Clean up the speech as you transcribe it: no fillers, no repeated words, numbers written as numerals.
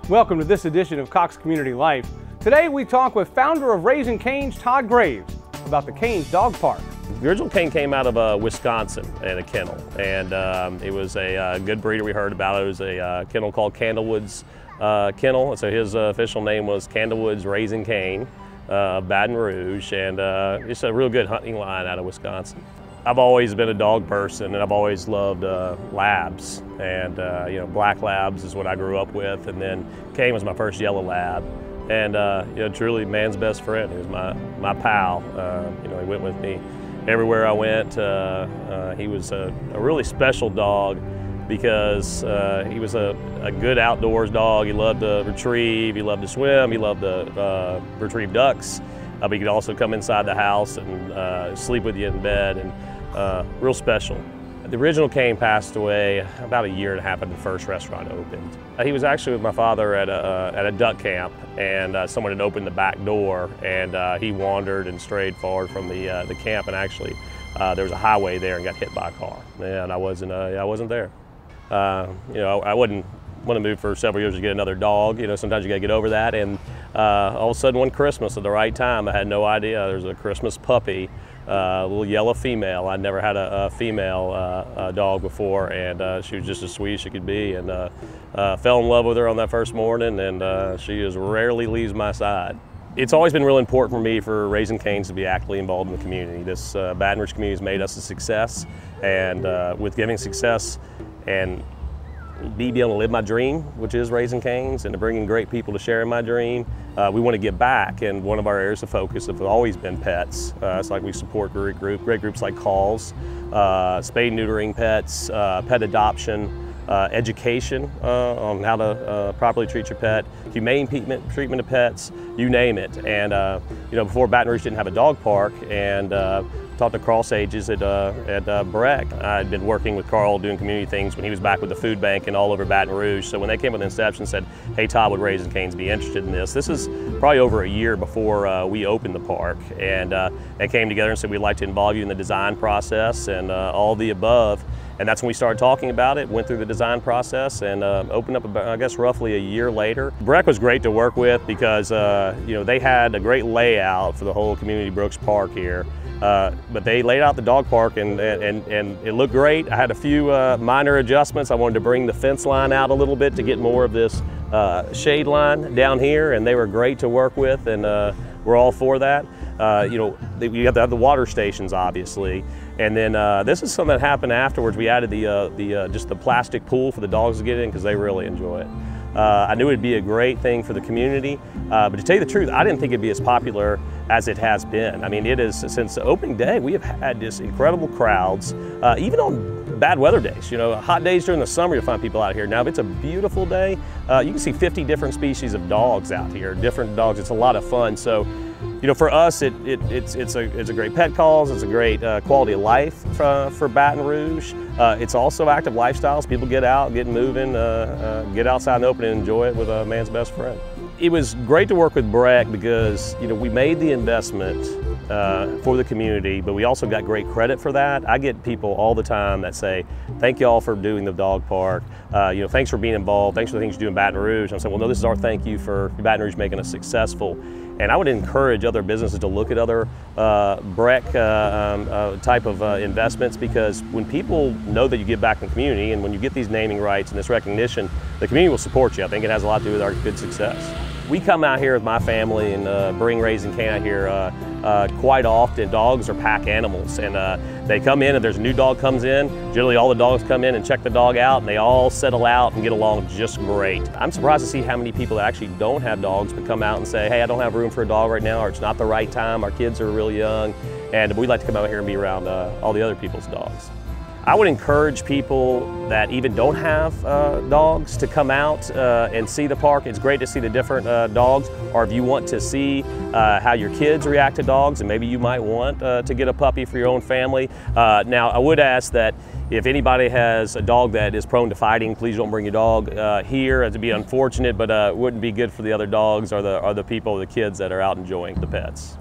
Welcome to this edition of Cox Community Life. Today we talk with founder of Raising Cane's, Todd Graves, about the Cane's Dog Park. The original Cane came out of Wisconsin in a kennel, and it was a good breeder we heard about. It was a kennel called Candlewood's Kennel, so his official name was Candlewood's Raising Cane of Baton Rouge, and it's a real good hunting line out of Wisconsin. I've always been a dog person, and I've always loved labs, and black labs is what I grew up with, and then Cane was my first yellow lab, and truly man's best friend. He was my pal. He went with me everywhere I went. He was a really special dog because he was a good outdoors dog. He loved to retrieve, he loved to swim, he loved to retrieve ducks. But he could also come inside the house and sleep with you in bed, and real special. The original Cane passed away about a year and a after the first restaurant opened. He was actually with my father at a duck camp, and someone had opened the back door, and he wandered and strayed forward from the camp, and actually there was a highway there and got hit by a car, and I wasn't there. I wouldn't want to move for several years to get another dog. Sometimes you got to get over that, and all of a sudden one Christmas at the right time, I had no idea there was a Christmas puppy, a little yellow female. I'd never had a female dog before, and she was just as sweet as she could be, and fell in love with her on that first morning, and she just rarely leaves my side. It's always been real important for me for Raising Cane's to be actively involved in the community. This Baton Rouge community has made us a success, and with giving success and being able to live my dream, which is Raising Cane's, and to bringing great people to share in my dream, we want to give back, and one of our areas of focus have always been pets. It's like we support great groups like Calls, spay neutering pets, pet adoption, education on how to properly treat your pet, humane treatment of pets, you name it. And before Baton Rouge didn't have a dog park, and talked to Carl Sages at Breck. I'd been working with Carl doing community things when he was back with the food bank and all over Baton Rouge. So when they came with Inception and said, hey, Todd, would Raising Cane's be interested in this? This is probably over a year before we opened the park, and they came together and said, we'd like to involve you in the design process and all the above. And that's when we started talking about it, went through the design process, and opened up about, I guess, roughly a year later. Breck was great to work with because they had a great layout for the whole Community Brooks Park here. But they laid out the dog park, and it looked great. I had a few minor adjustments. I wanted to bring the fence line out a little bit to get more of this shade line down here, and they were great to work with, and we're all for that. You have to have the water stations, obviously, and then this is something that happened afterwards. We added just the plastic pool for the dogs to get in because they really enjoy it. I knew it'd be a great thing for the community, but to tell you the truth, I didn't think it'd be as popular as it has been. I mean, it is, since opening day, we have had just incredible crowds, even on bad weather days. Hot days during the summer, you'll find people out here. Now, if it's a beautiful day, you can see 50 different species of dogs out here, different dogs. It's a lot of fun. So, for us, it's a great pet cause. It's a great quality of life for Baton Rouge. It's also active lifestyles. People get out, get moving, get outside and open and enjoy it with a man's best friend. It was great to work with Breck because we made the investment for the community, but we also got great credit for that. I get people all the time that say, thank you all for doing the dog park. Thanks for being involved. Thanks for the things you do in Baton Rouge. I'm saying, well, no, this is our thank you for Baton Rouge making us successful. And I would encourage other businesses to look at other Breck type of investments, because when people know that you give back in the community, and when you get these naming rights and this recognition, the community will support you. I think it has a lot to do with our good success. We come out here with my family and bring Raising Cane out here quite often. Dogs are pack animals, and they come in, and there's a new dog comes in. Generally, all the dogs come in and check the dog out, and they all settle out and get along just great. I'm surprised to see how many people that actually don't have dogs but come out and say, hey, I don't have room for a dog right now, or it's not the right time, our kids are really young, and we'd like to come out here and be around all the other people's dogs. I would encourage people that even don't have dogs to come out and see the park. It's great to see the different dogs, or if you want to see how your kids react to dogs, and maybe you might want to get a puppy for your own family. Now, I would ask that if anybody has a dog that is prone to fighting, please don't bring your dog here. It'd be unfortunate, but it wouldn't be good for the other dogs or the people, the kids that are out enjoying the pets.